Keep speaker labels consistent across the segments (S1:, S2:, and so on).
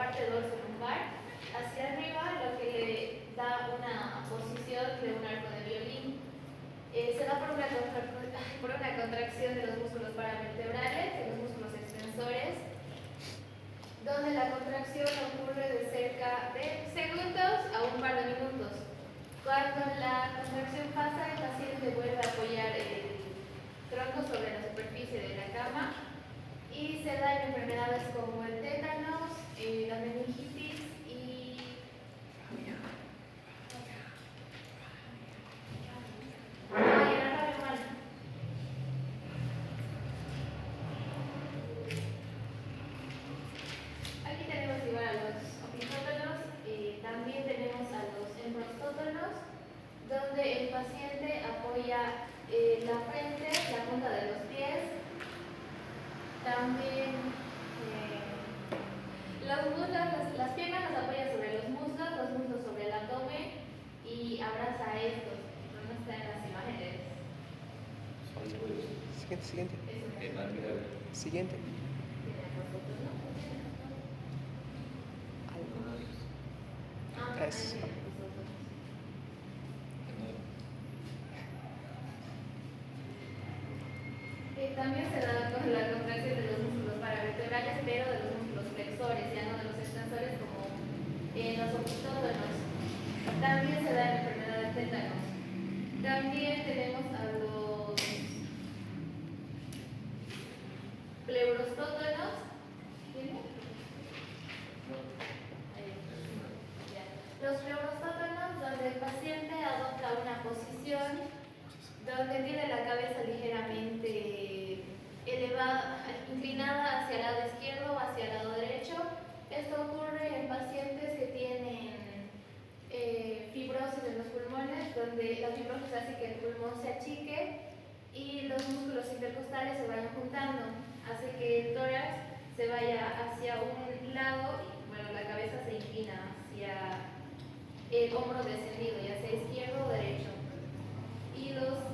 S1: parte dorsolateral hacia arriba, lo que le da una posición de un arco de violín. Se da por una contracción de los músculos paravertebrales, de los músculos extensores, donde la contracción ocurre de cerca de segundos a un par de minutos. Cuando la contracción pasa, el paciente vuelve a apoyar el tronco sobre la superficie de la cama y se da en enfermedades como el tétanos, la meningitis y la rabia humana. Aquí tenemos igual a los opitótonos, también tenemos a los emprostótonos, donde el paciente apoya la frente, la punta de los pies, también los muslos, las piernas las apoya sobre los muslos sobre el abdomen y abraza a estos. No están en las imágenes.
S2: Siguiente. Siguiente. Es.
S1: También se da con la contracción de los músculos paravertebrales, pero de los músculos flexores, ya no de los extensores como en los opitótonos. También se da en la enfermedad de tétanos. También tenemos a los pleurostótonos. Los pleurostótonos, donde el paciente adopta una posición donde tiene la cabeza ligeramente elevada, inclinada hacia el lado izquierdo o hacia el lado derecho. Esto ocurre en pacientes que tienen fibrosis en los pulmones, donde la fibrosis hace que el pulmón se achique y los músculos intercostales se vayan juntando, hace que el tórax se vaya hacia un lado y bueno, la cabeza se inclina hacia el hombro descendido, ya sea izquierdo o derecho. Y los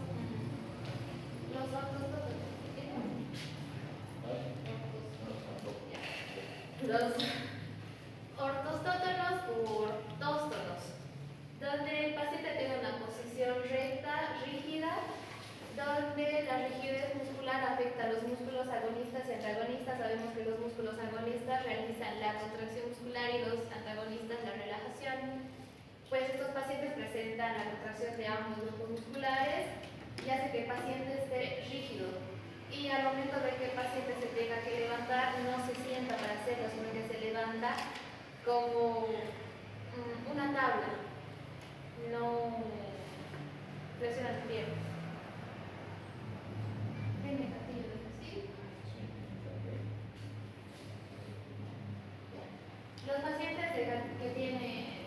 S1: ortostótonos u ortóstonos, donde el paciente tiene una posición recta, rígida, donde la rigidez muscular afecta a los músculos agonistas y antagonistas. Sabemos que los músculos agonistas realizan la contracción muscular y los antagonistas la relajación. Pues estos pacientes presentan la contracción de ambos grupos musculares y hace que el paciente esté rígido. Y al momento de que el paciente se tenga que levantar, no se sienta para hacerlo, sino que se levanta como una tabla. No presiona las piernas. ¿Tiene gatillo de fusil? Los pacientes que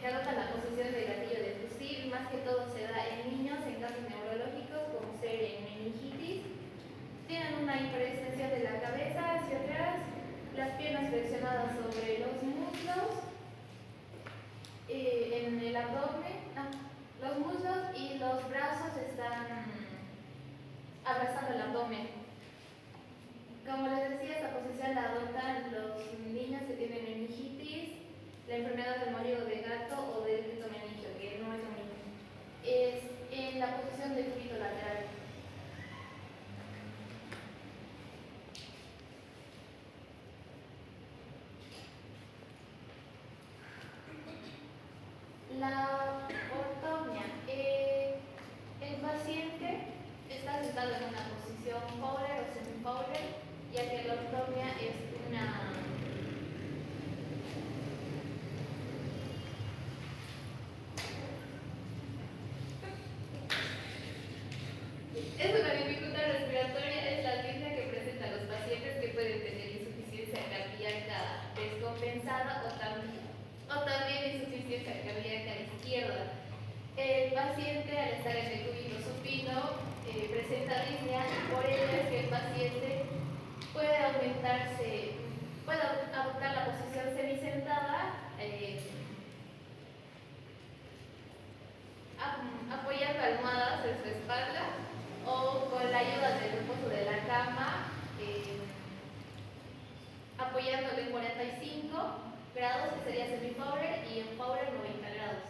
S1: adoptan la posición de gatillo de fusil, más que todo se da en niños en casos neurológicos como ser en meningitis. Tienen una hiperextensión de la cabeza hacia atrás, las piernas flexionadas sobre los muslos, en el abdomen, los muslos y los brazos están abrazando el abdomen. Como les decía, esta posición la adoptan los niños que tienen meningitis, la enfermedad del morio de gato o del criptomeningio, que no es lo mismo. Es en la posición del cúbito lateral. La ortomia. El paciente está sentado en una posición Fowler o semi-Fowler, ya que la ortomia es una dificultad respiratoria, es la línea que presentan los pacientes que pueden tener insuficiencia cardíaca descompensada o también insuficiencia cardíaca izquierda. El paciente, al estar en el cúbito supino, presenta arritmia y por ello es que el paciente puede adoptar la posición semisentada, apoyando almohadas en su espalda o con la ayuda del reposo de la cama, apoyándolo en 45, grados, que sería semi-Fowler, y en Fowler 90 grados.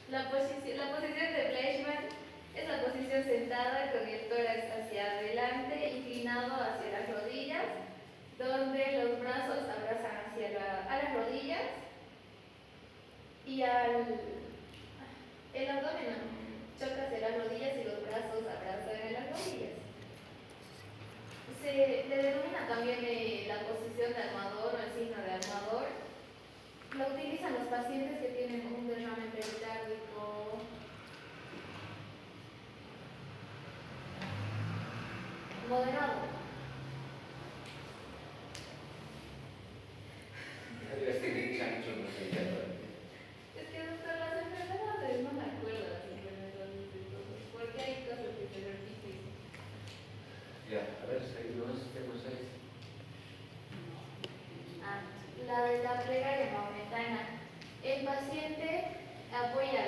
S1: La posición de Fleischmann es la posición sentada con el tórax hacia adelante, inclinado hacia las rodillas, donde los brazos abrazan a las rodillas y el abdomen choca hacia las rodillas y los brazos abrazan a las rodillas. Se le denomina también la posición de Almador o el signo de Almador. Lo utilizan los pacientes que tienen un derrame pericárdico moderado. Es que doctor, las enfermedades, no me acuerdo las enfermedades de todos, porque hay cosas que se repiten.
S3: Ya, a ver, seguimos, tenemos ahí.
S1: La de la plegaria maometana. El paciente apoya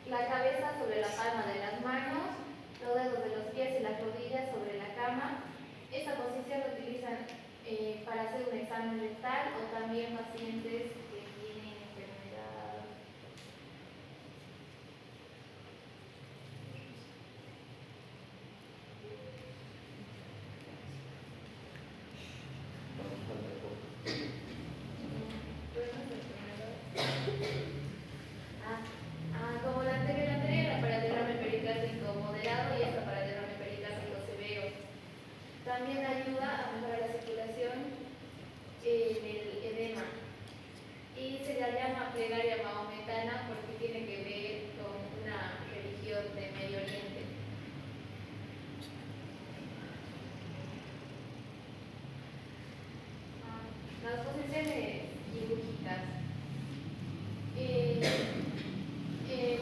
S1: la cabeza sobre la palma de las manos, los dedos de los pies y las rodillas sobre la cama. Esa posición la utilizan para hacer un examen rectal o también pacientes que tienen enfermedad. Como la anterior era para derrame pericárdico moderado y esta para derrame pericárdico severo. También ayuda a mejorar la circulación en el edema. Y se la llama plegaria maometana porque tiene que ver con una religión de Medio Oriente. Las posiciones quirúrgicas.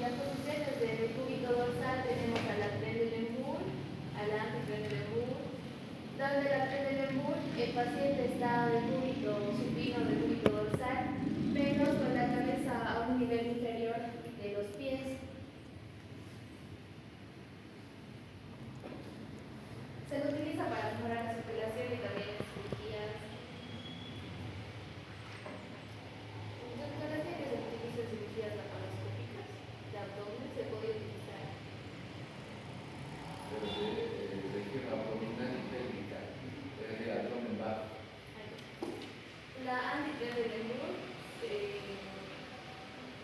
S1: Las posiciones del cúbito dorsal tenemos a la Trendelenburg, a la anti-Trendelenburg, donde la Trendelenburg el paciente está de cúbito supino del cúbito dorsal, pero con la cabeza a un nivel inferior de los pies. Se lo utiliza para mejorar la circulación y también en cirugías. Doctora, ¿tiene que se utiliza en cirugías laparoscópicas? ¿De abdomen se puede utilizar?
S3: Pero de región abdominal y pélvica, de abdomen bajo.
S1: La anti-Trendelenburg,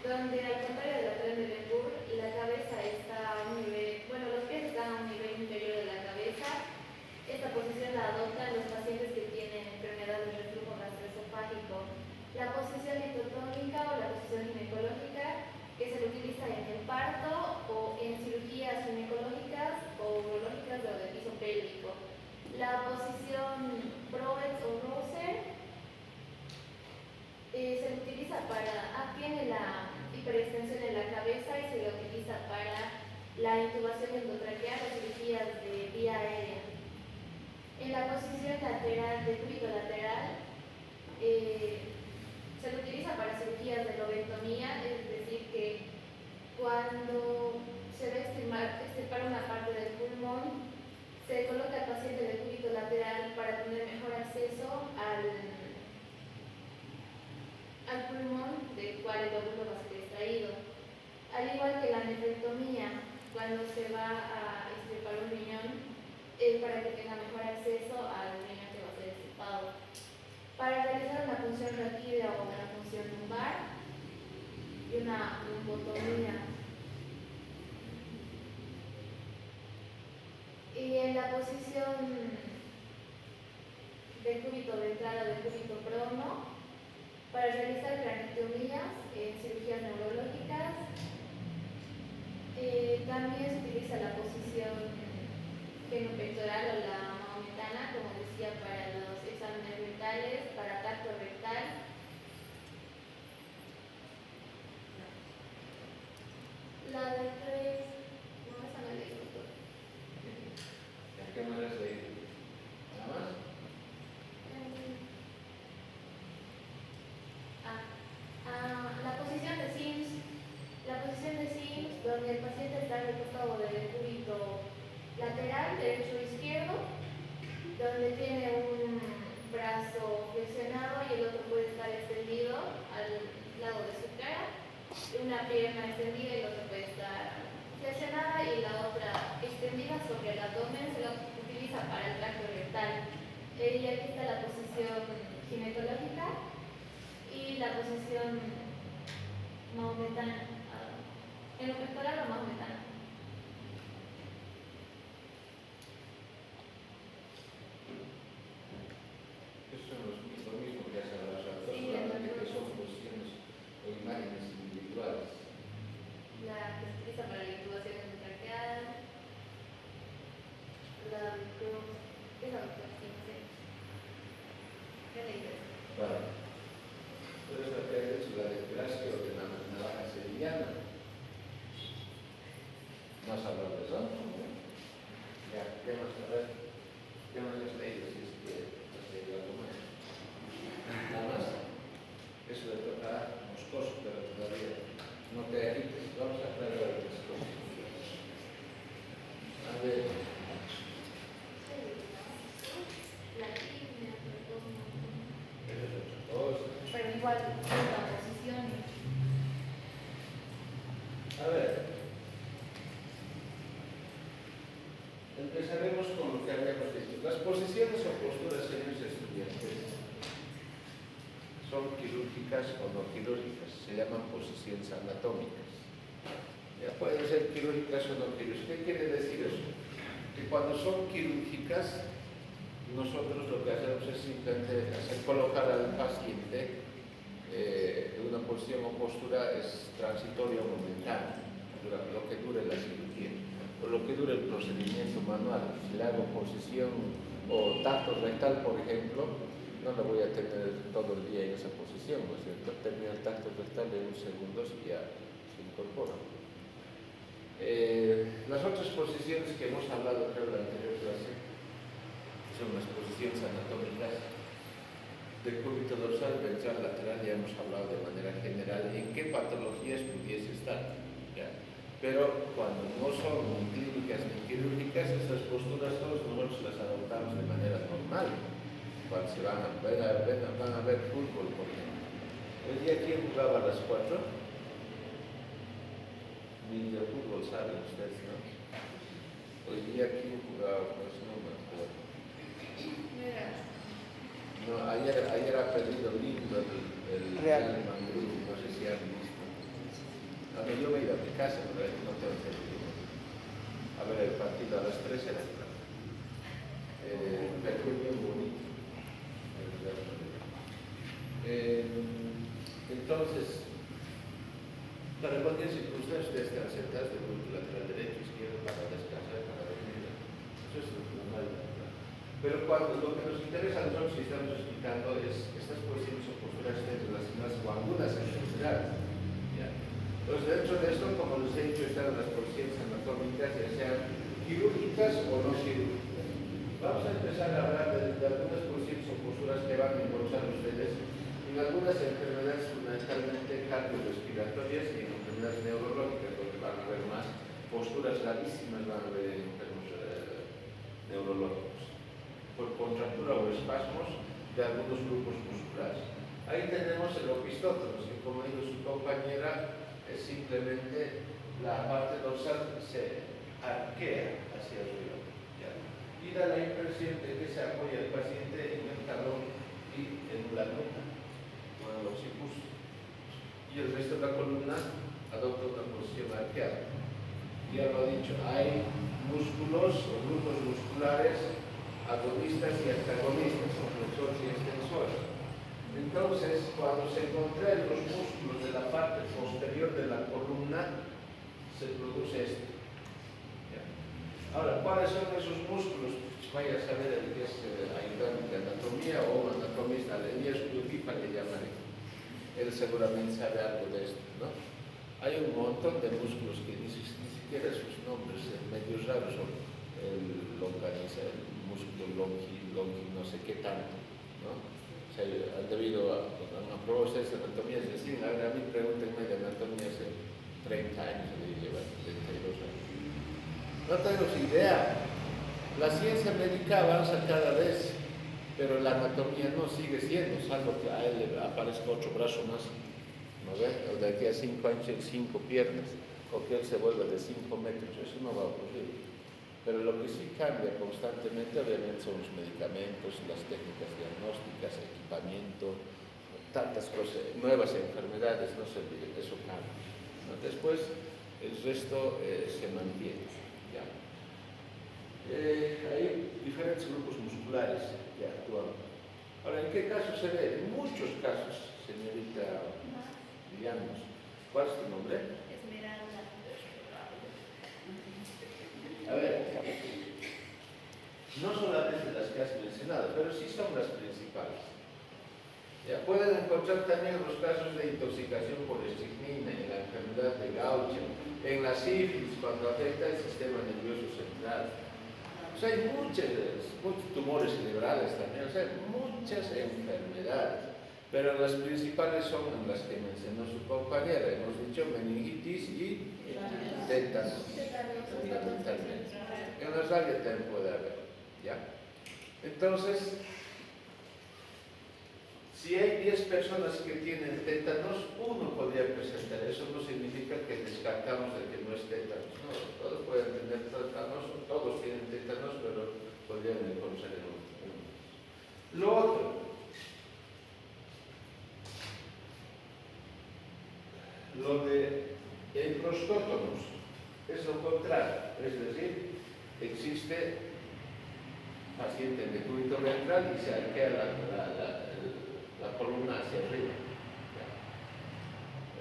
S1: donde al contrario de la Trendelenburg, la cabeza está a un nivel, los pies están a un nivel inferior de la cabeza. Esta posición la adoptan los pacientes que tienen enfermedad del reflujo gastroesofágico. La posición litotónica o la posición ginecológica, que se utiliza en el parto o en cirugías ginecológicas o urológicas o del piso pélvico. La posición Browetz o Roser se utiliza tiene la hiperextensión en la cabeza y se la utiliza para la intubación endotraqueal o cirugías de vía aérea. En la posición lateral, de cúbito lateral, se lo utiliza para cirugías de lobentomía, es decir, que cuando se va a extirpar una parte del pulmón, se coloca al paciente de cúbito lateral para tener mejor acceso al pulmón del cual el óvulo va a ser extraído. Al igual que la nefrectomía, cuando se va a extirpar un riñón, es para que tenga mejor acceso al riñón que va a ser extirpado. Para realizar una punción raquídea o una punción lumbar y una lumbotomía. Y en la posición del cúbito ventral o del cúbito prono, para realizar craniotomías en cirugías neurológicas, también se utiliza la posición genopectoral o la maometana, como decía, para los exámenes rectales, para tacto rectal. La de 3, no, esa no leí, doctor.
S3: ¿Qué más has leído? ¿Nada más?
S1: La posición de Sims. La posición donde tiene un brazo flexionado y el otro puede estar extendido al lado de su cara, una pierna extendida y la otra puede estar flexionada y la otra extendida sobre el abdomen. Se la utiliza para el tracto rectal. Y aquí está la posición ginecológica y la posición maometana, en lo pectoral o maometana.
S3: Eso es lo mismo que hace la razón, solamente que son posiciones o imágenes individuales.
S1: La que se utiliza para la intubación endotraqueal, la cruz, ¿qué es la doctora? ¿Qué le dices?
S3: Vale. Pero es la que ha hecho la desgracia de la navaja sevillana. No has hablado de eso, ¿no? Ya, ¿qué más? A ver, ¿qué más has leído? Si es que has leído algo más. Nada más. Eso le toca a Moscoso, pero todavía no te agites. Vamos a aclarar las cosas. A ver.
S1: Pero igual, la posición.
S3: A ver, empezaremos con lo que habíamos dicho. Las posiciones o posturas, señores estudiantes, son quirúrgicas o no quirúrgicas, se llaman posiciones anatómicas. Ya pueden ser quirúrgicas o no quirúrgicas. ¿Qué quiere decir eso? Que cuando son quirúrgicas, nosotros lo que hacemos es simplemente hacer colocar al paciente en una posición o postura es transitoria o momentánea, lo que dure la cirugía o lo que dure el procedimiento manual. Si le hago posición o tacto rectal, por ejemplo, no lo voy a tener todo el día en esa posición, ¿no es cierto? Termina el tacto rectal en 1 segundo y ya se incorpora. Las otras posiciones que hemos hablado, creo, en la anterior clase, son las posiciones anatómicas del cúbito dorsal, ventral, lateral. Ya hemos hablado de manera general en qué patologías pudiese estar, ¿ya? Pero cuando no son ni clínicas ni quirúrgicas, estas posturas todos nosotros las adoptamos de manera normal. Cuando se van a ver fútbol, por ejemplo. ¿El día quién jugaba a las 4? Ni de fútbol saben ustedes, ¿no? Hoy día quién jugaba, pues no me acuerdo. No, ayer ha perdido lindo el Real Madrid, no sé si han visto. A mí yo me he ido a mi casa, pero no tengo televisor. A ver, el partido a las 3 era claro. Perdió bien bonito el Real Madrid. Entonces, para cualquier circunstancia ustedes están sentados de punto lateral derecho, izquierdo, para descansar, para dormir. Eso es normal. Pero cuando lo que nos interesa a nosotros, si estamos explicando, es estas posiciones o posturas relacionadas con algunas enfermedades. Entonces, dentro de esto, como les he dicho, están las posiciones anatómicas, ya sean quirúrgicas o no quirúrgicas. Vamos a empezar a hablar de algunas posiciones o posturas que van a encontrar ustedes en algunas enfermedades fundamentalmente cardiorrespiratorias y en enfermedades neurológicas, donde van a haber más posturas rarísimas, van a haber en enfermos neurológicos, por contractura o espasmos de algunos grupos musculares. Ahí tenemos el opistótonos, que como dijo su compañera, es simplemente la parte dorsal se arquea hacia arriba, ¿ya? Y da la impresión de que se apoya el paciente en el talón y en la nuca, o en el occipucio. Y el resto de la columna adopta una posición arqueada. Ya lo he dicho, hay músculos o grupos musculares agonistas y antagonistas, o flexores y extensores. Entonces, cuando se contraen los músculos de la parte posterior de la columna, se produce esto. ¿Ya? Ahora, ¿cuáles son esos músculos? Pues vaya a saber el que es ayudante de anatomía o un anatomista, Elías Udupipa le llamaré. Él seguramente sabe algo de esto, ¿no? Hay un montón de músculos que ni siquiera sus nombres medios raros son el longaniza, el músculo longi, no sé qué tanto, ¿no? O sea, han debido a probar ustedes de anatomía, es decir, a mí pregúntenme de anatomía hace 30 años, le llevan 32 años. No tenemos idea. La ciencia médica avanza cada vez, pero la anatomía no sigue siendo, salvo que a él le aparezca otro brazo más, ¿no ve? O de aquí a 5 años 5 piernas, o que él se vuelva de 5 metros, eso no va a ocurrir. Pero lo que sí cambia constantemente, obviamente, son los medicamentos, las técnicas diagnósticas, equipamiento, tantas cosas, nuevas enfermedades, no se olviden, eso cambia, ¿no? Después, el resto se mantiene, ¿ya? Hay diferentes grupos musculares que actúan. Ahora, ¿en qué casos se ve? En muchos casos, señorita Llanos. ¿Cuál es tu nombre?
S1: Esmeralda.
S3: A ver, no solamente las que has mencionado, pero sí son las principales. Ya pueden encontrar también los casos de intoxicación por estricnina, en la enfermedad de Gaucher, en la sífilis, cuando afecta el sistema nervioso central. O sea, hay muchos tumores cerebrales también, o sea, hay muchas enfermedades, pero las principales son las que mencionó su compañera, hemos dicho meningitis y tétanos, fundamentalmente. En la rabia también puede haber, ¿ya? Entonces, si hay 10 personas que tienen tétanos, uno podría presentar. Eso no significa que descartamos de que no es tétanos. No, todos pueden tener tétanos, todos tienen tétanos, pero podrían encontrar en uno. Lo otro, lo de prostótonos, es lo contrario. Es decir, existe paciente en decúbito ventral y se arquea la columna hacia arriba.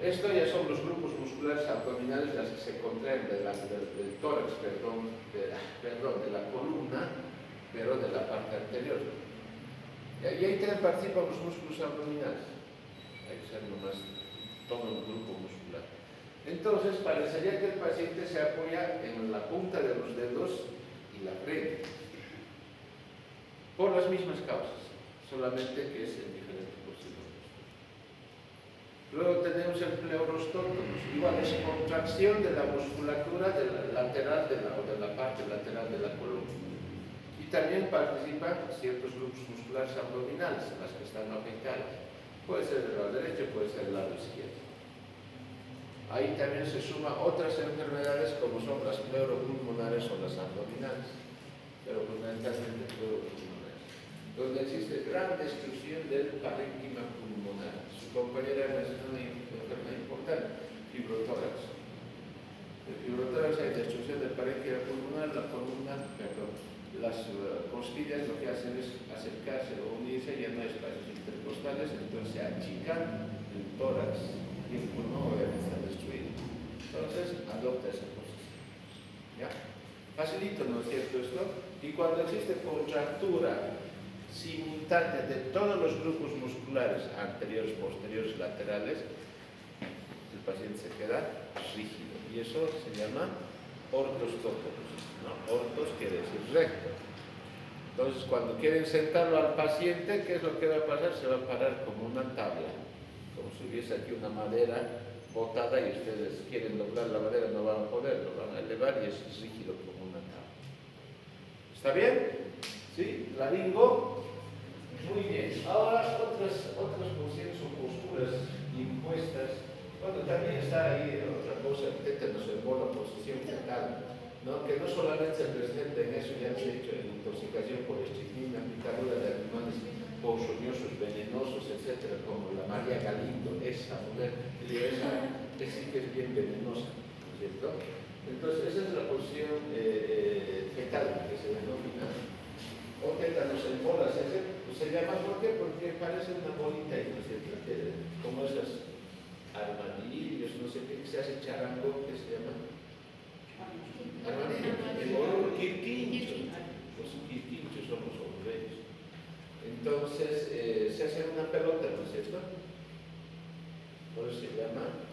S3: Esto ya son los grupos musculares abdominales las que se contraen del tórax, de la columna, pero de la parte anterior. Y ahí también participan los músculos abdominales. Hay que ser nomás todo el grupo muscular. Entonces, parecería que el paciente se apoya en la punta de los dedos y la frente, por las mismas causas, solamente que es en diferentes posiciones. Luego tenemos el pleurostótonos, igual es contracción de la musculatura de la lateral o de la parte lateral de la columna. Y también participan ciertos grupos musculares abdominales, las que están afectadas. Puede ser del lado derecho, puede ser del lado izquierdo. Ahí también se suman otras enfermedades como son las pleuropulmonares o las abdominales, pero fundamentalmente pleuropulmonares, donde existe gran destrucción del parénquima pulmonar. Su compañera mencionó una enfermedad importante, fibrotórax. El fibrotórax hay destrucción del parénquima pulmonar, la columna, las costillas lo que hacen es acercarse o unirse, ya no hay espacios intercostales, entonces se achican el tórax y el pulmón obviamente está destruido. Entonces adopta esa posición. ¿Ya? Facilito, ¿no es cierto esto? Y cuando existe contractura simultánea de todos los grupos musculares, anteriores, posteriores, laterales, el paciente se queda rígido. Y eso se llama ortostótonos. ¿No? Ortos quiere decir recto. Entonces, cuando quieren sentarlo al paciente, ¿qué es lo que va a pasar? Se va a parar como una tabla, como si hubiese aquí una madera botada y ustedes quieren doblar la madera, no van a poder, lo van a elevar y es rígido como una tabla. ¿Está bien? ¿Sí? ¿Laringo? Muy bien. Ahora, otras posiciones o posturas impuestas. Bueno, también está ahí otra cosa, el tétanos en bola, posición fetal, ¿no? Que no solamente se presenta en eso, ya se ha dicho, en intoxicación por estricnina, picadura de animales ponzoñosos, venenosos, etcétera, como la María Galindo, esa mujer, esa sí que es bien venenosa, ¿no es cierto? Entonces, esa es la posición fetal que se denomina, o tétanos en bolas, se llama, ¿por qué? Porque parece una bolita, ¿no es cierto? Como esas armadillos, no sé qué, se hace charango, ¿qué se llama? Armadillos, quirquinchos. Los quirquinchos son los hondureños. Entonces, se hace una pelota, ¿no es cierto? Por eso se llama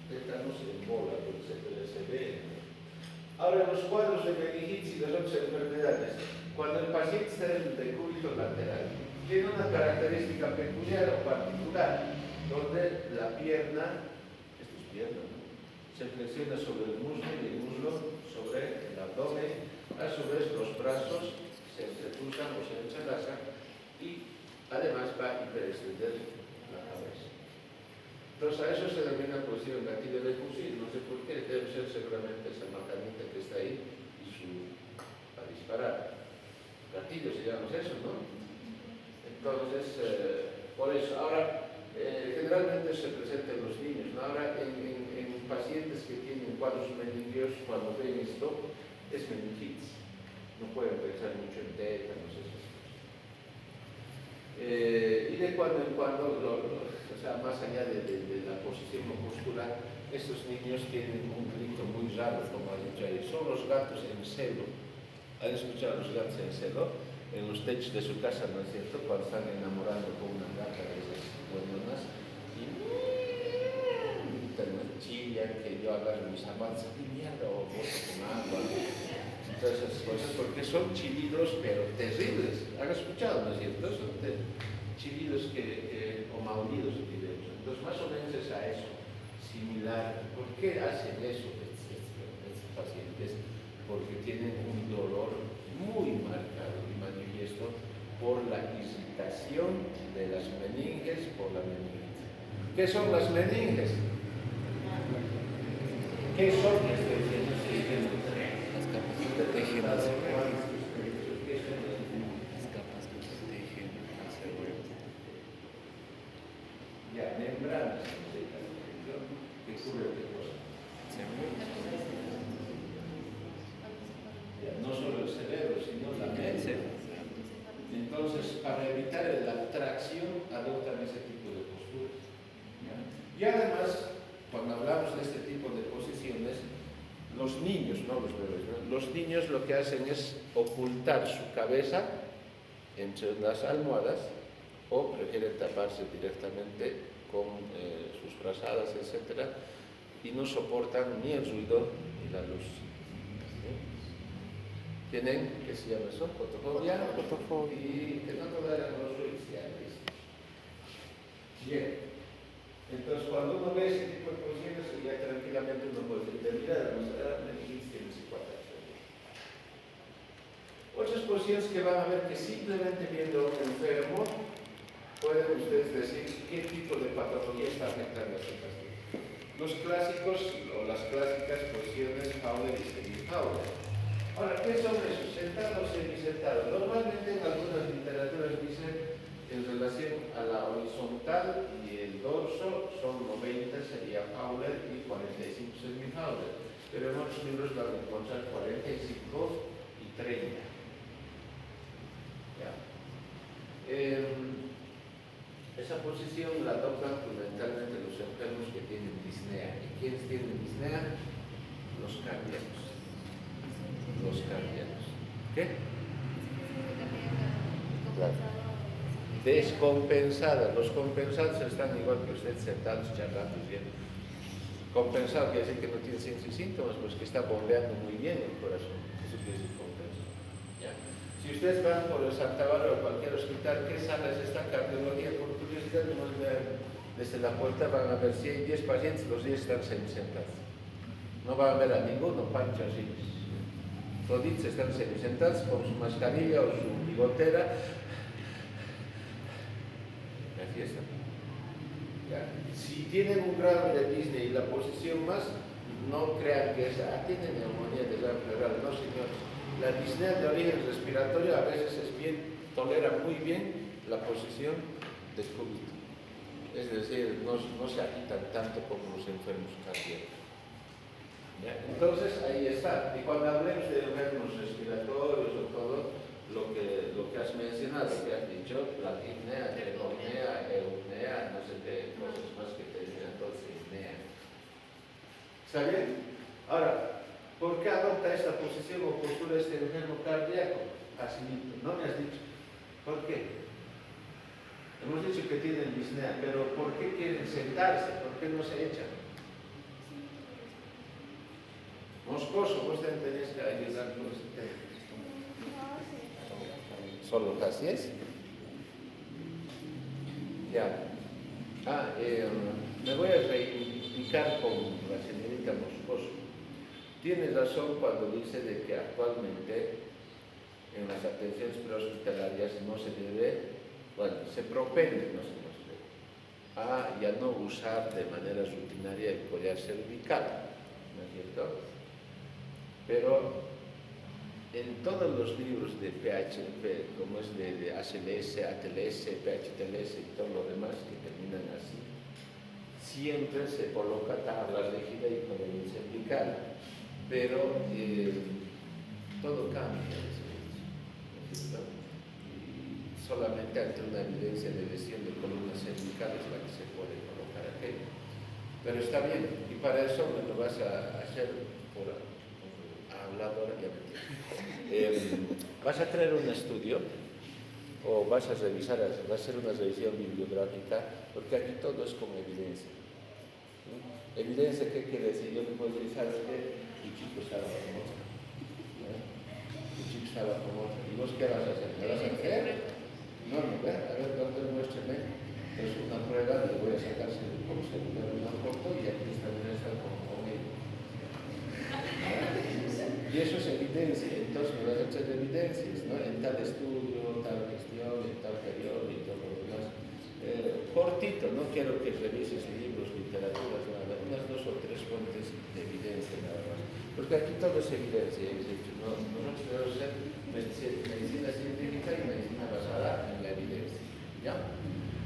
S3: tétanos en bola, porque se ve. Ahora, los cuadros de meningitis y las otras enfermedades, cuando el paciente está en el decúbito lateral, tiene una característica peculiar o particular, donde la pierna, esto es pierna, ¿no?, se flexiona sobre el muslo y el muslo sobre el abdomen, a su vez los brazos juntan o se entrelazan y además va a hiperextender la cabeza. Entonces a eso se denomina posición gatillo de fusil, no sé por qué, debe ser seguramente esa macanita que está ahí y para disparar. Gatillo se llama eso, ¿no? Entonces, por eso, ahora, generalmente se presenta en los niños, ¿no? Ahora en pacientes que tienen cuadros meningiosos, cuando ven esto, es meningitis. No pueden pensar mucho en tétanos, esas cosas. Y de cuando en cuando, o sea, más allá de la posición o postura, estos niños tienen un grito muy raro, como ha dicho ahí. Son los gatos en celo. ¿Han escuchado los gatos en celo? En los techos de su casa, ¿no es cierto? Cuando están enamorando con una gata de esas buenas y chillan que yo agarro mis zapatos y mierda o boto con agua. Todas esas cosas, porque son chillidos, pero terribles. ¿Han escuchado, no es cierto? Son chillidos o maullidos, diremos. Entonces, más o menos es a eso, similar. ¿Por qué hacen eso estos pacientes? Porque tienen un dolor muy marcado y manifiesto por la irritación de las meninges por la meningitis. ¿Qué son las meninges? ¿Qué son?
S2: Las capas que protegen al cerebro. Las capas que protegen al cerebro.
S3: Ya, membranas que cubren qué cosa. No solo el cerebro, sino la mente. Entonces, para evitar la tracción, adoptan ese tipo de posturas. Y además, cuando hablamos de este tipo de posiciones, los niños, no los bebés, ¿no? Los niños lo que hacen es ocultar su cabeza entre las almohadas o prefieren taparse directamente con sus frazadas, etc. Y no soportan ni el ruido ni la luz. Tienen, ¿qué se llama eso? Fotofobia. Y que no toleran los ruidos. Bien. Entonces, cuando uno ve ese tipo de posiciones, ya tranquilamente uno puede decir, mira, la meningitis tiene psicoatracción. Otras posiciones que van a ver que simplemente viendo a un enfermo, pueden ustedes decir qué tipo de patología está afectando a este paciente. Los clásicos o las clásicas posiciones Fowler y semi-Fowler. Ahora, ¿qué son esos? Sentado o semisentado. Normalmente en algunas literaturas dicen en relación a la horizontal y el dorso son 90, sería Fowler, y 45 semi-Fowler. Pero en otros libros van a encontrar 45 y 30. ¿Ya? Esa posición la adoptan fundamentalmente los enfermos que tienen disnea. ¿Y quiénes tienen disnea? Los cardíacos. Los cardíacos. ¿Qué? Descompensadas. Los compensados están igual que usted, sentados, charlando bien. Compensado quiere decir que no tiene síntomas, pues que está bombeando muy bien el corazón. Eso quiere decir compensado. ¿Ya? Si ustedes van por el Santa Bárbara o cualquier hospital, ¿qué sala es esta cardiología? Por curiosidad, desde la puerta van a ver si hay 10 pacientes, los 10 están semisentados. No van a ver a ninguno, pancho así. Toditos están semisentados con su mascarilla o su bigotera. Así está. ¿Ya? Si tienen un grado de disnea y la posición más, no crean que tienen neumonía de grado pleural. No, señores. La disnea de origen respiratorio a veces tolera muy bien la posición de cúbito. Es decir, no se agitan tanto como los enfermos cardíacos. ¿Ya? Entonces, ahí está. Y cuando hablemos de enfermos respiratorios o todo, lo que has mencionado, que has dicho, la apnea, neumonía, eupnea, no sé qué cosas más que te dicen, entonces, apnea. ¿Está bien? Ahora, ¿por qué adopta esta posición o postura este enfermo cardíaco? Así, no me has dicho. ¿Por qué? Hemos dicho que tienen disnea, pero ¿por qué quieren sentarse? ¿Por qué no se echan? Moscoso, vos tenéis que ayudar con ese tema. ¿Solo así es? Ya. Me voy a reivindicar con la señorita Moscoso. Tiene razón cuando dice de que actualmente En las atenciones prehospitalarias no se debe, bueno, se propende, no se nos debe, a ya no usar de manera rutinaria el collar cervical, ¿no es cierto? Pero en todos los libros de PHP, como es de HLS, ATLS, PHTLS y todo lo demás que terminan así, siempre se coloca tabla rígida y collar cervical, pero todo cambia, ¿no es cierto? Y solamente ante una evidencia de lesión de columna cervical es la que se puede colocar aquello. Pero está bien, y para eso me lo vas a hacer por habladora, ya me entiendo. Vas a traer un estudio o vas a revisar, va a ser una revisión bibliográfica, porque aquí todo es como evidencia. ¿Sí? Evidencia, ¿qué quiere decir? Yo le puedo decir, ¿sabes qué? Tu chico estaba con otra. Tu chico estaba con otra. ¿Y vos qué vas a hacer? ¿Me vas a creer? No, a ver, doctor, muéstrame. Es una prueba, le voy a sacar como celular una foto y aquí está con él. Y eso es evidencia, entonces me vas a echar evidencias, ¿no? En tal estudio, tal gestión, en tal periodo y todo lo demás. Cortito, no quiero que revises libros, literaturas, nada, unas 2 o 3 fuentes de evidencia nada más. Porque aquí todo es evidencia, es decir, no, nosotros debemos ser medicina científica y medicina basada en la evidencia, ¿ya?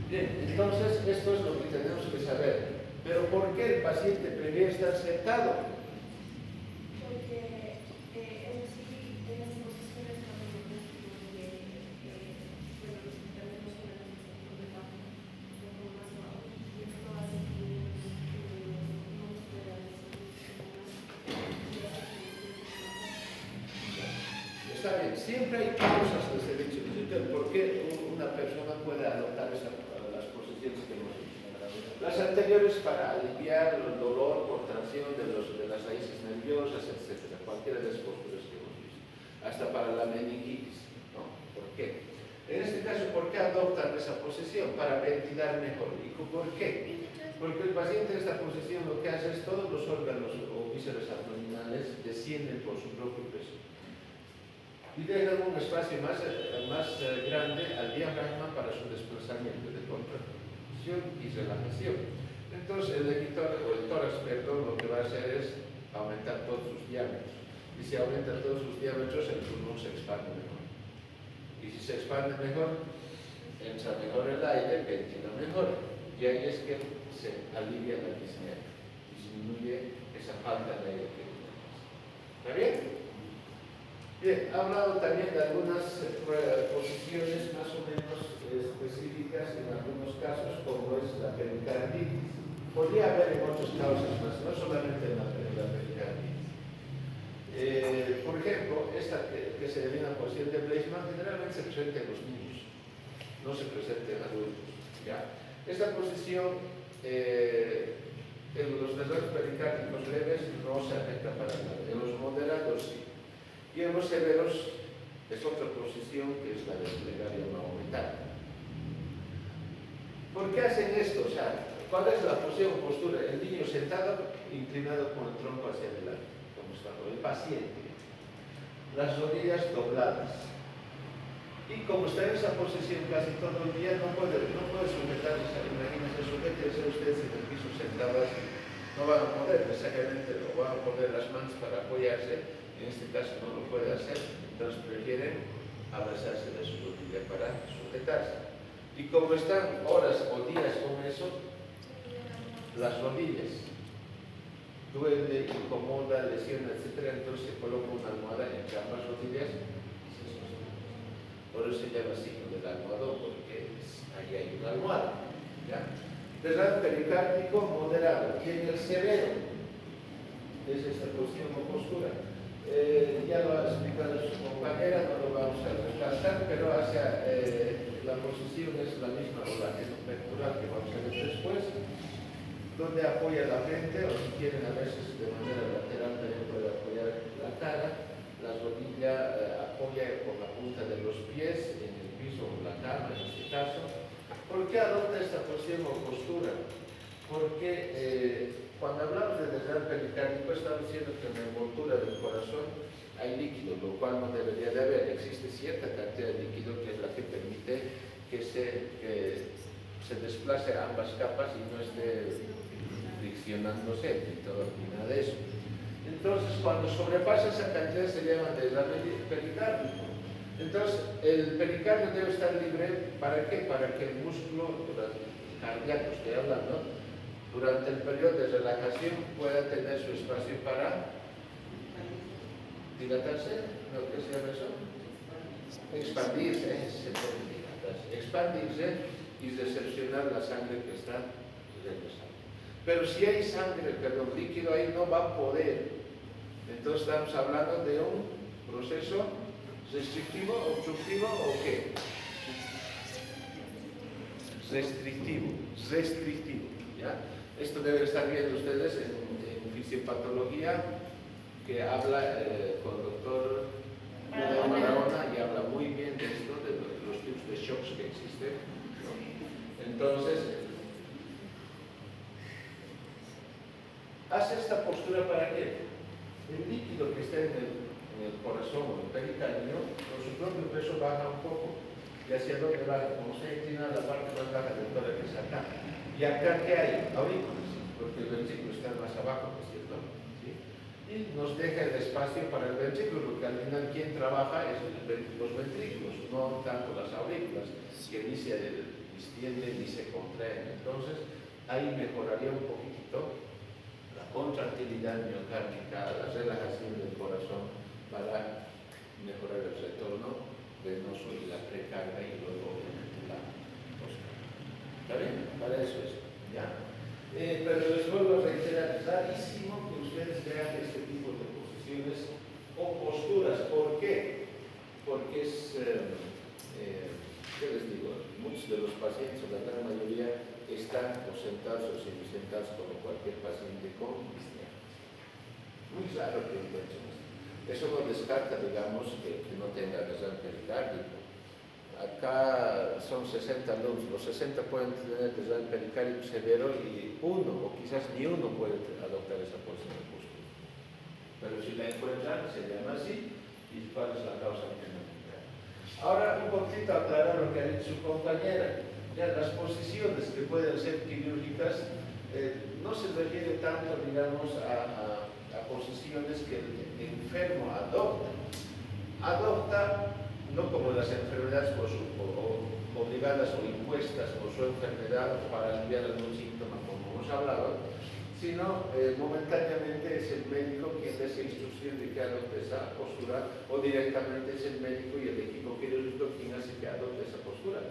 S3: Bien, entonces esto es lo que tenemos que saber. Pero ¿por qué el paciente prefiere estar sentado? Está bien, siempre hay causas de ese hecho. ¿Por qué una persona puede adoptar las posiciones que hemos dicho? Las anteriores para aliviar el dolor por tracción de las raíces nerviosas, etc. Cualquiera de las posturas que hemos visto. Hasta para la meningitis, ¿no? ¿Por qué? En este caso, ¿por qué adoptan esa posición? Para ventilar mejor. ¿Y por qué? Porque el paciente en esta posición lo que hace es todos los órganos o vísceras abdominales descienden por su propio peso y dejan un espacio más grande al diafragma para su desplazamiento de contracción y relajación. Entonces el lector o el tórax, perdón, lo que va a hacer es aumentar todos sus diámetros. Y si aumenta todos sus diámetros, el pulmón se expande mejor. Y si se expande mejor, entra mejor el aire, ventila mejor. Y ahí es que se alivia la disnea, disminuye esa falta de aire que tenemos. ¿Está bien? Bien, ha hablado también de algunas posiciones más o menos específicas en algunos casos, como es la pericarditis. Podría haber en otras causas más, no solamente en la pericarditis. Por ejemplo, esta que se denomina posición de Bleichmann generalmente se presenta en los niños, no se presenta en adultos. ¿Ya? Esta posición, en los dolores pericárdicos leves no se afecta para nada, en los moderados sí. Y en los severos es otra posición que es la de plegaria maometana. ¿Por qué hacen esto? O sea, ¿cuál es la posición o postura? El niño sentado, inclinado con el tronco hacia adelante, como está el paciente. Las rodillas dobladas. Y como está en esa posición casi todo el día, no puede sujetarse. Imagínense, sujétese usted en el piso sentado así. No van a poder necesariamente, lo van a poner las manos para apoyarse. En este caso no lo puede hacer, entonces prefieren abrazarse de su rodilla para sujetarse. Y como están horas o días con eso, las rodillas duele, incomoda, lesiona, etc. Entonces se coloca una almohada entre ambas rodillas y se sostiene. Por eso se llama signo del almohadón, porque ahí hay una almohada. ¿Ya? Desgarro pericárdico moderado. Y en el severo es esta posición o postura. Ya lo ha explicado su compañera, no lo vamos a recalcar, pero hacia la posición es la misma o la pectoral que vamos a ver después, donde apoya la frente, o si quieren a veces de manera lateral también puede apoyar la cara, la rodilla apoya con la punta de los pies en el piso o la cama en este caso. ¿Por qué adopta esta posición o postura? Porque cuando hablamos de desgarro pericárdico estamos diciendo que en la envoltura del corazón hay líquido, lo cual no debería de haber. Existe cierta cantidad de líquido que es la que permite que se desplace a ambas capas y no esté friccionándose ni todo ni nada de eso. Entonces, cuando sobrepasa esa cantidad se llama desarme pericárdico. Entonces, el pericardio debe estar libre, ¿para qué? Para que el músculo cardíaco, estoy hablando, durante el periodo de relajación pueda tener su espacio para dilatarse, ¿no? ¿Qué se llama eso? Expandirse, expandirse y recepcionar la sangre que está regresando. Pero si hay sangre, perdón, líquido ahí no va a poder. Entonces estamos hablando de un proceso restrictivo, obstructivo o qué? Restrictivo, ¿ya? Esto deben estar viendo ustedes en fisiopatología, que habla con el doctor Maradona y habla muy bien de esto, de los tipos de shocks que existen, ¿no? Entonces, hace esta postura para qué? El líquido que está en el corazón o el pericardio, con su propio peso baja un poco. ¿Y hacia dónde baja? Como se inclina la parte más baja del tórax acá. ¿Y acá qué hay? Aurículas, porque el ventrículo está más abajo, ¿no es cierto? ¿Sí? Y nos deja el espacio para el ventrículo, porque al final quien trabaja es los ventrículos, no tanto las aurículas, que ni se distienden ni se contraen. Entonces, ahí mejoraría un poquitito la contractilidad miocárdica, la relajación del corazón para mejorar el retorno venoso y la precarga y luego la posca. ¿Está bien? Para eso es, ¿ya? Pero les vuelvo a reiterar, es rarísimo que ustedes vean este tipo de posiciones o posturas. ¿Por qué? Porque es, ¿qué les digo? Muchos de los pacientes, o la gran mayoría, están o sentados o semisentados como cualquier paciente con disnea. Muy raro que encuentren esto. Eso no descarta, digamos, que no tenga desarme pericárdico. Acá son 60 alumnos, los 60 pueden tener desarme pericárdico severo y uno, o quizás ni uno, puede adoptar esa posición de músculo. Pero si la encuentran, se llama así, y cuál es la causa fundamental. Ahora, un poquito aclarar lo que ha dicho su compañera. Ya, las posiciones que pueden ser quirúrgicas no se refiere tanto, digamos, a posiciones que el enfermo adopta. Adopta, no como las enfermedades obligadas o impuestas por su enfermedad o para aliviar algún síntoma, como hemos hablado, sino momentáneamente es el médico quien da esa instrucción de que adopte esa postura, o directamente es el médico y el equipo quirúrgico quien hace que adopte esa postura.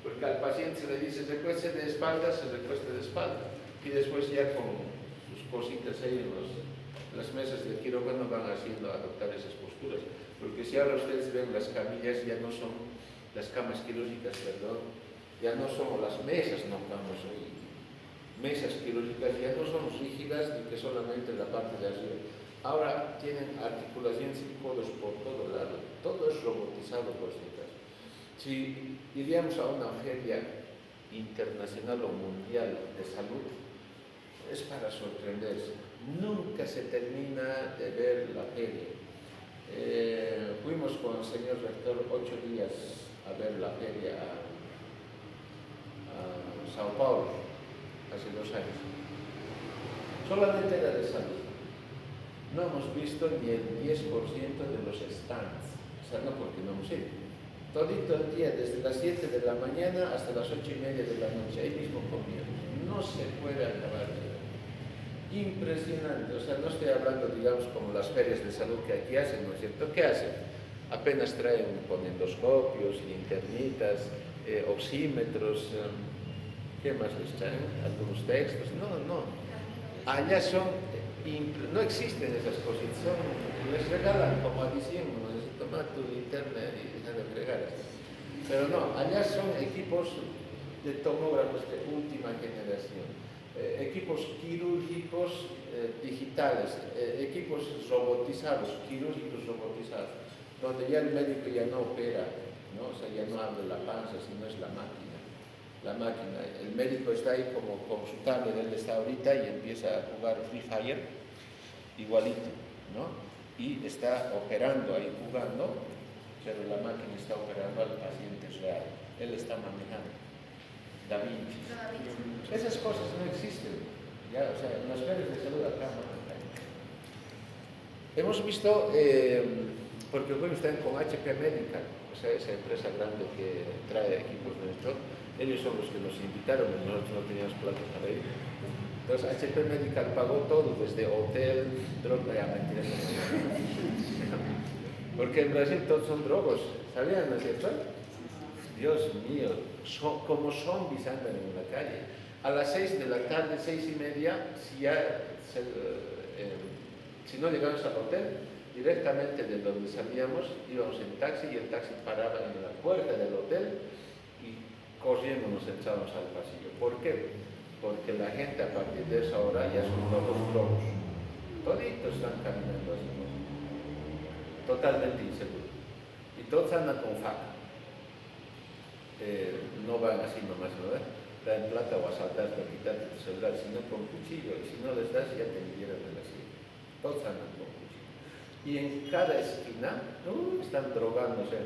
S3: Porque al paciente se le dice recueste de espalda, se recueste de espalda. Y después ya con sus cositas ahí en las mesas de quirófano van haciendo adoptar esas posturas. Porque si ahora ustedes ven las camillas, ya no son las camas quirúrgicas, perdón, ya no son las mesas, no vamos hoy. Mesas quirúrgicas ya no son rígidas ni que solamente la parte de arriba. Ahora tienen articulaciones y codos por todo lado. Todo es robotizado, por si acaso. Si iríamos a una feria internacional o mundial de salud, es para sorprenderse. Nunca se termina de ver la feria. Fuimos con el señor rector 8 días a ver la feria a Sao Paulo, hace 2 años. Solamente era de salud. No hemos visto ni el 10% de los stands. O sea, no porque no hemos ido. Todito el día, desde las 7 de la mañana hasta las 8:30 de la noche, ahí mismo comíamos. No se puede acabar. Impresionante, o sea, no estoy hablando, digamos, como las ferias de salud que aquí hacen, ¿no es cierto? ¿Qué hacen? Apenas traen con endoscopios, linternitas, oxímetros, ¿qué más les traen? Algunos textos. No. Allá no existen esas cosas, les regalan como a diciembre, toma tu linterna y deja de fregar. Pero no, allá son equipos de tomógrafos de última generación, equipos quirúrgicos digitales, equipos robotizados, quirúrgicos robotizados, donde ya el médico ya no opera, ¿no? O sea, ya no abre la panza, sino es la máquina. La máquina, el médico está ahí como con su tablet, él está ahorita y empieza a jugar Free Fire, igualito, ¿no? y está operando ahí, jugando, pero la máquina está operando al paciente real. Él está manejando. Da Vinci. Esas cosas no existen. Ya, o sea, en las ferias de salud acá no hay. Hemos visto, porque bueno, están con HP Medical, o sea, esa empresa grande que trae equipos nuestros, ellos son los que nos invitaron, nosotros no teníamos plata para ir. Entonces HP Medical pagó todo, desde hotel, droga, ya mentira. Porque en Brasil todos son drogos, ¿sabían, no es cierto? Dios mío, como zombies andan en la calle. A las 6 de la tarde, 6:30, si no llegamos al hotel, directamente de donde salíamos, íbamos en taxi y el taxi paraba en la puerta del hotel y corriendo nos echábamos al pasillo. ¿Por qué? Porque la gente a partir de esa hora ya son todos locos. Toditos están caminando así, totalmente inseguros. Y todos andan con faca. No van así nomás, ¿no? Traen plata o asaltarte o quitarte tu celular, sino con cuchillo. Y si no les das, ya te liberan de la silla. Todos andan con cuchillo. Y en cada esquina están drogándose.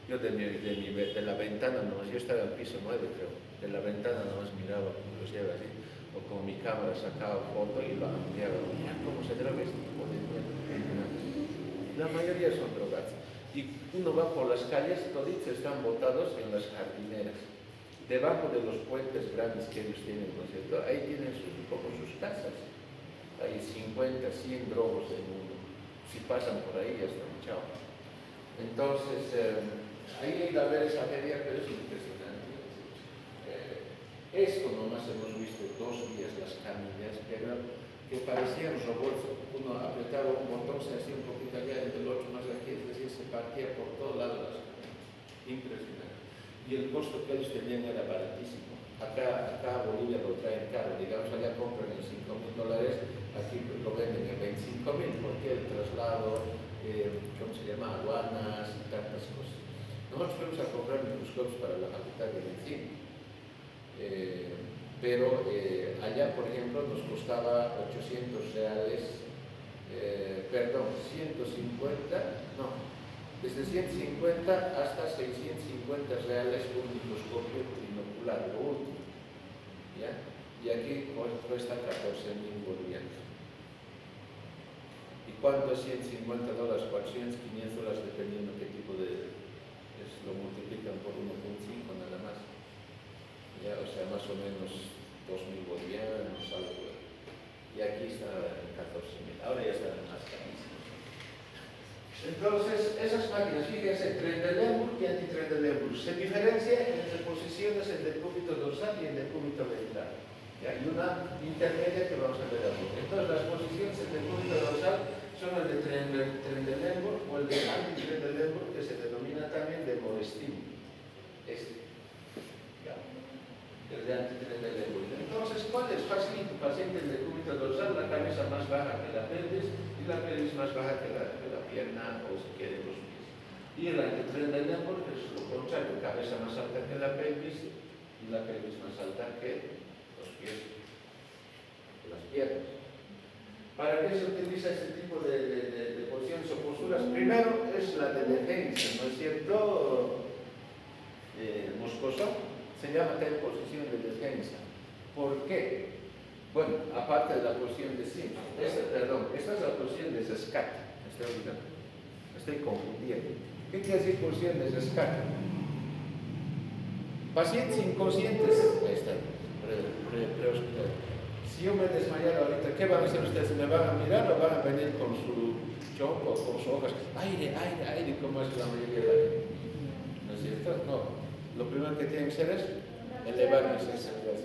S3: Yo de la ventana nomás, yo estaba en piso 9 creo, de la ventana nomás miraba cómo los lleva así, o con mi cámara sacaba foto y lo enviaba. Mira cómo se droga este tipo de mierda. La mayoría son drogados. Y uno va por las calles, toditos están botados en las jardineras, debajo de los puentes grandes que ellos tienen, ¿no es cierto? Ahí tienen un poco sus casas. Hay 50, 100 drogos en uno. Si pasan por ahí, ya están, chao. Entonces, ahí hay que ver esa feria, pero es impresionante. Esto nomás hemos visto 2 días las camillas, pero que parecían robots. Uno apretaba un botón, se hacía un poquito allá, el otro más aquí, es decir, se partía por todo lado las camillas. Impresionante. Y el costo que ellos tenían era baratísimo. Acá a Bolivia lo traen caro, digamos, allá compran en $5.000, aquí lo venden en 25.000, porque el traslado, ¿cómo se llama? Aduanas y tantas cosas. Nosotros fuimos a comprar microscopios para la facultad de medicina, pero allá, por ejemplo, nos costaba 800 reales, 150, no, desde 150 hasta 650 reales un microscopio binocular, lo último, ¿ya? Y aquí cuesta 14.000 bolivianos. ¿Y cuánto es $150, $400, $500, dependiendo qué tipo de... lo multiplican por 1.5 nada más. ¿Ya? O sea, más o menos 2.000 bolivianos, algo. Y aquí está en 14.000. Ahora ya están más carísimos. Entonces, esas máquinas, fíjense, Trendelenburg y anti-Trendelenburg, se diferencia entre posiciones el decúbito dorsal y el decúbito ventral. Hay una intermedia que vamos a ver ahora. Entonces, las posiciones del decúbito dorsal son el de Trendelenburg o el de anti-Trendelenburg, que se denomina también de Morestin. El de anti-Trendelenburg. Entonces, ¿cuál es facilito? Paciente del decúbito dorsal, la cabeza más baja que la pelvis y la pelvis más baja que la pierna o si quieren los pies. Y el anti-Trendelenburg es lo contrario, cabeza más alta que la pelvis y la pelvis más alta que los pies, las piernas. ¿Para qué se utiliza este tipo de posiciones o posturas? Primero es la de defensa, ¿no es cierto? Moscoso se llama tal posición de defensa. ¿Por qué? Bueno, aparte de la posición de Simpson, esta es la posición de rescate. Estoy confundiendo. ¿Qué quiere decir posición de rescate? Pacientes inconscientes. Ahí está. Prehospital. Si yo me desmayara ahorita, ¿qué van a hacer ustedes? ¿Me van a mirar o van a venir con su chompo, con sus hojas? Aire, como es la mayoría de la gente. ¿No es cierto? No. Lo primero que tienen que hacer es elevar la sensibilidad.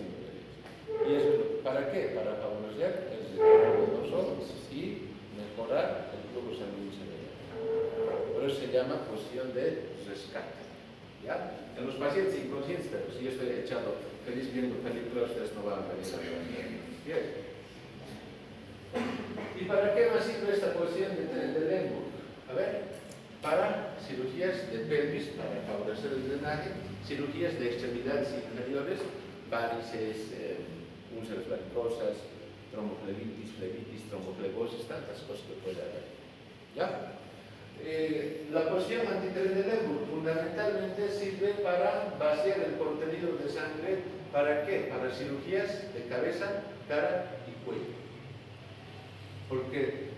S3: ¿Y eso para qué? Para favorecer el retorno de los ojos y mejorar el flujo sanguíneo cerebral. Por eso se llama posición de rescate. ¿Ya? En los pacientes inconscientes, pero si yo estoy echado feliz viendo películas, ustedes no van a venir a ver. Bien. ¿Y para qué más sirve esta posición de Trendelenburg? A ver, para cirugías de pelvis, para favorecer el drenaje, cirugías de extremidades inferiores, varices, úlceras varicosas, tromboflebitis, flebitis, tromboflebosis, tantas cosas que puede haber. ¿Ya? La posición anti-tren de Lenburg fundamentalmente sirve para vaciar el contenido de sangre. ¿Para qué? Para cirugías de cabeza, cara y cuello. Porque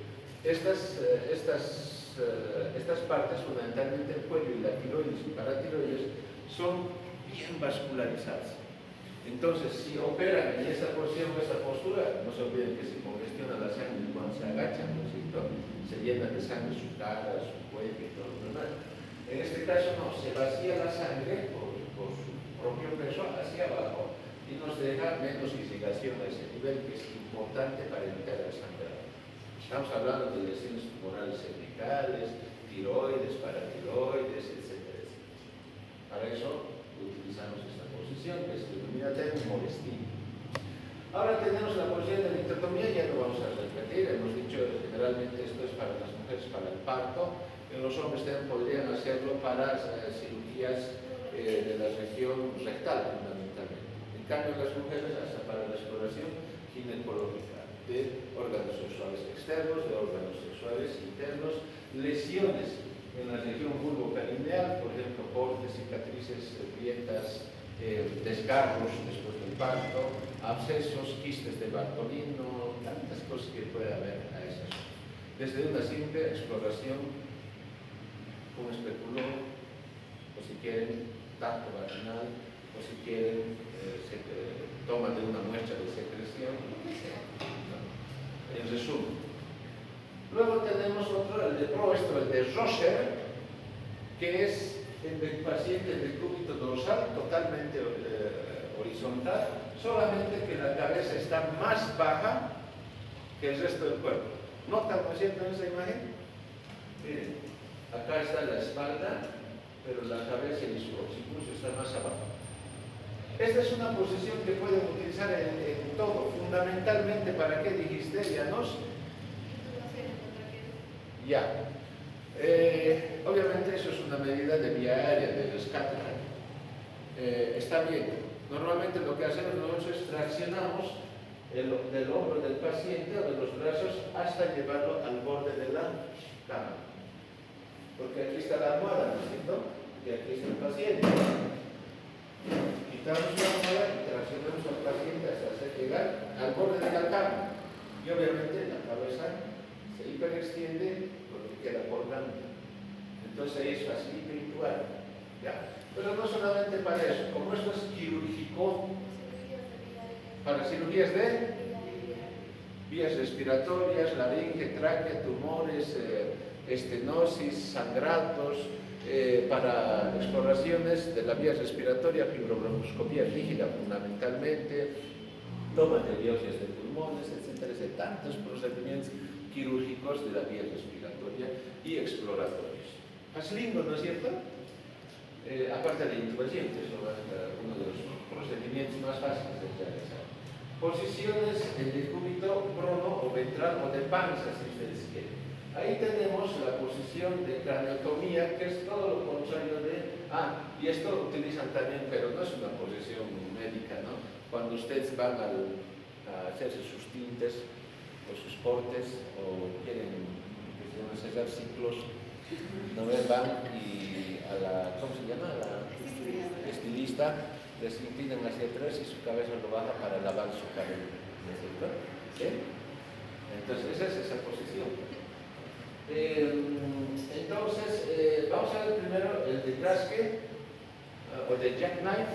S3: estas partes, fundamentalmente el cuello y la tiroides y paratiroides, son bien vascularizadas. Entonces, si operan en esa posición, esa postura, no se olviden que se congestiona la sangre cuando se agachan, ¿no es cierto? Se llena de sangre su cara, su cuello y todo lo demás. En este caso no, se vacía la sangre por su propio peso hacia abajo y nos deja menos irrigación a ese nivel, que es importante para evitar el sangrado. Estamos hablando de lesiones tumorales cervicales, tiroides, paratiroides, etcétera, etcétera. Para eso utilizamos esta posición que se denomina molestina. Ahora tenemos la posición de la ictotomía, ya lo vamos a repetir. Hemos dicho generalmente esto es para las mujeres para el parto, en los hombres también podrían hacerlo para cirugías de la región rectal fundamentalmente. En cambio, las mujeres hasta para la exploración ginecológica de órganos sexuales externos, de órganos sexuales internos, lesiones en la región vulvoperineal, por ejemplo, cortes, cicatrices, grietas, desgarros después del parto, abscesos, quistes de Bartolino, tantas cosas que puede haber a esas cosas. Desde una simple exploración con especulón, o si quieren, tacto vaginal, o si quieren, toma de una muestra de secreción, lo que sea, ¿no? En resumen. Luego tenemos otro, el de Proest, el de Roscher, que es el del paciente de cúbito dorsal, totalmente horizontal, solamente que la cabeza está más baja que el resto del cuerpo. ¿Notan, no es cierto, en esa imagen? Miren, acá está la espalda, pero la cabeza y su occipucio está más abajo. Esta es una posición que pueden utilizar en todo, fundamentalmente, ¿para qué dijiste, Llanos? Ya. Obviamente eso es una medida de vía aérea, de rescate. Está bien. Normalmente lo que hacemos nosotros es traccionamos del hombro del paciente o de los brazos hasta llevarlo al borde de la cama. Porque aquí está la almohada, ¿no es cierto? Y aquí está el paciente. Quitamos la almohada y traccionamos al paciente hasta hacer llegar al borde de la cama. Y obviamente la cabeza se hiperextiende porque queda colgante. Entonces ahí es facilito intubar. ¿Ya? Pero no solamente para eso, como esto es quirúrgico, para cirugías de vías respiratorias, laringe, tráquea, tumores, estenosis, sangrados, para exploraciones de la vía respiratoria, fibrobroncoscopía rígida fundamentalmente, toma de biopsias de pulmones, etcétera, tantos procedimientos quirúrgicos de la vía respiratoria y exploratorios. Faslingo, ¿no es cierto? Aparte de intubación, que es uno de los procedimientos más fáciles de realizar. Posiciones en decúbito prono o ventral o de panza, si ustedes quieren. Ahí tenemos la posición de craniotomía, que es todo lo contrario de... y esto lo utilizan también, pero no es una posición médica, ¿no? Cuando ustedes van a hacerse sus tintes o sus cortes o quieren cerrar ciclos, no van y a la, ¿cómo se llama? A la estilista les inclinan hacia atrás y su cabeza lo baja para lavar su cabello, ¿no es cierto? ¿Sí? Entonces esa es esa posición. Entonces vamos a ver primero el de trasque o de jackknife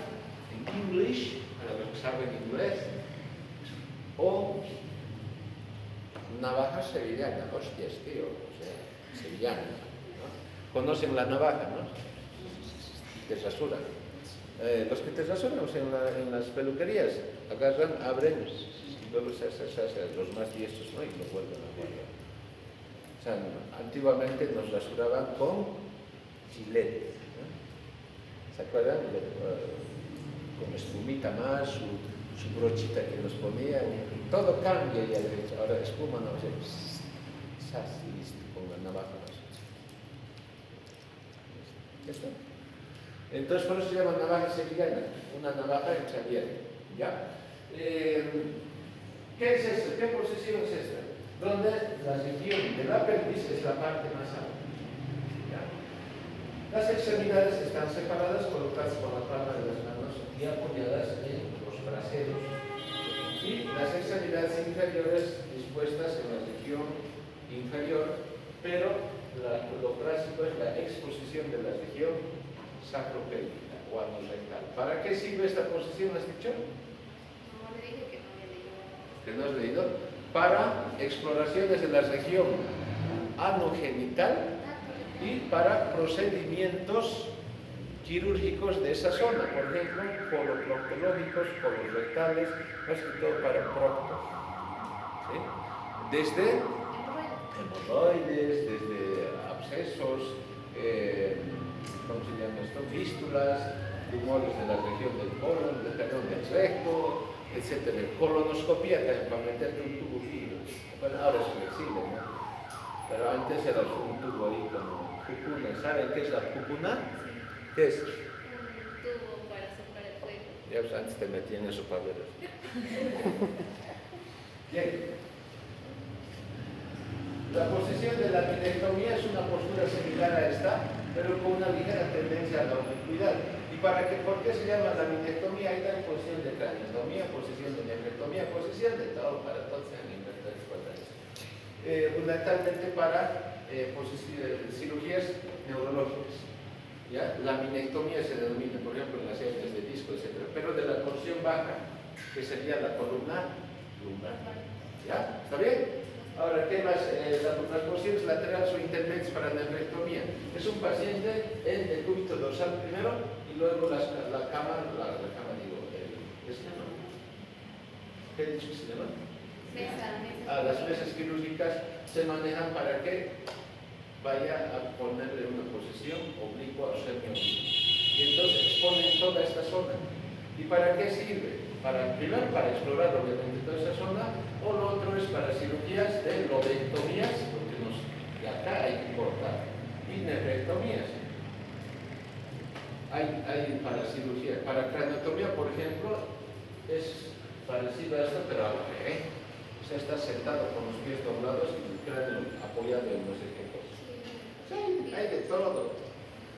S3: en English, para los que saben inglés, o navaja sevillana, hostias, tío, o sea, sevillana, ¿no? Conocen la navaja, ¿no? Te rasuran. Los que te rasuran, o sea, en las peluquerías, agarran, abren, y luego se hace los más diestros, ¿no? Y lo vuelven a guardar. O sea, antiguamente nos rasuraban con chilete, ¿no? ¿Se acuerdan? Con espumita más, su brochita que nos ponían, y todo cambia y ahora espuma no sé, listo, con la navaja. ¿Esto? Entonces, por eso se llama navaja sevillana, una navaja hecha bien, ¿ya? ¿Qué es esto? ¿Qué posición es esta? Donde la región del apéndice es la parte más alta. ¿Ya? Las extremidades están separadas, colocadas con la palma de las manos y apoyadas en los braseros. Y las extremidades inferiores dispuestas en la región inferior, pero lo clásico es la exposición de la región sacropélvica o anorrectal. ¿Para qué sirve esta posición, has dicho?
S1: No, le dije que no había leído.
S3: Que no has leído. Para exploraciones de la región anogenital y para procedimientos quirúrgicos de esa zona, por ejemplo, coloproctológicos, colorectales, más que todo para proctos. ¿Sí? Desde hemorroides, desde abscesos, ¿cómo se llama esto? Fístulas, tumores de la región del colon, del recto, etc. Colonoscopía también, para meterte un tubo fijo. Bueno, ahora es flexible, ¿no? Pero antes era un tubo ahí como cucuna. ¿Saben qué es la cucuna? ¿Qué es?
S1: Un tubo para soplar el fuego.
S3: Ya pues, antes te metían eso para ver. Bien. La posición de la minectomía es una postura similar a esta, pero con una ligera tendencia a la oblicuidad. ¿Y por qué se llama la minectomía? Ahí está en posición de craniotomía, posición de nefrectomía, posición de todo, para todos se han inventado fundamentalmente para cirugías neurológicas. ¿Ya? La minectomía se denomina, por ejemplo, en las hernias de disco, etc., pero de la porción baja, que sería la columna lumbar. ¿Ya? ¿Está bien? Ahora, ¿qué más? Las porciones laterales o intermedias para la nefrectomía. Es un paciente en el cúbito dorsal primero y luego la cama digo, ¿qué he dicho que se llama?
S1: Mesa.
S3: Las mesas quirúrgicas se manejan para que vaya a ponerle una posición oblicua o semi-oblicua. Y entonces exponen toda esta zona. ¿Y para qué sirve? Primero para explorar obviamente toda esa zona, o lo otro es para cirugías de lobectomías, porque de acá hay que cortar, y nefrectomías. Hay para cirugía, para craniotomía, por ejemplo, es parecido a esto, pero al revés. O sea, está sentado con los pies doblados y el cráneo apoyado en no sé qué cosa. Sí, hay de todo.